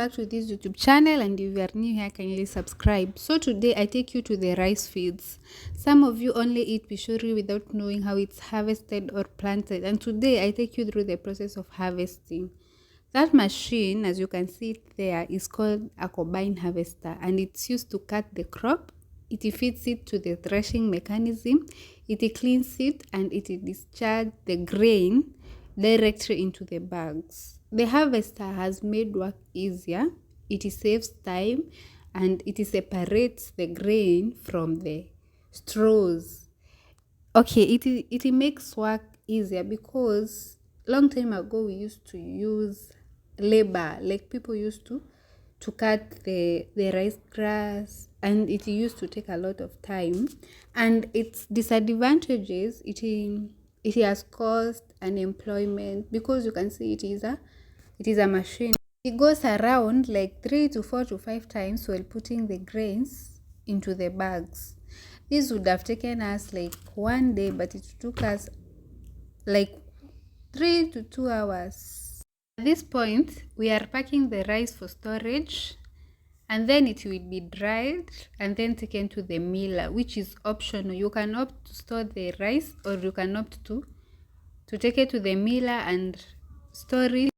back to this YouTube channel, and if you are new here, kindly subscribe. So today I take you to the rice fields. Some of you only eat pishori without knowing how it's harvested or planted, and today I take you through the process of harvesting. That machine, as you can see it there, is called a combine harvester, and it's used to cut the crop. It feeds it to the threshing mechanism, it cleans it, and it discharges the grain directly into the bags. The harvester has made work easier, it saves time, and it separates the grain from the straws. Okay, it makes work easier because long time ago we used to use labor, like people used to cut the rice grass, and it used to take a lot of time. And its disadvantages, it has caused unemployment because you can see it is a machine. It goes around like 3 to 4 to 5 times while putting the grains into the bags. This would have taken us like 1 day, but it took us like 3 to 2 hours. At this point, we are packing the rice for storage, and then it will be dried and then taken to the miller, which is optional. You can opt to store the rice, or you can opt to take it to the miller and store it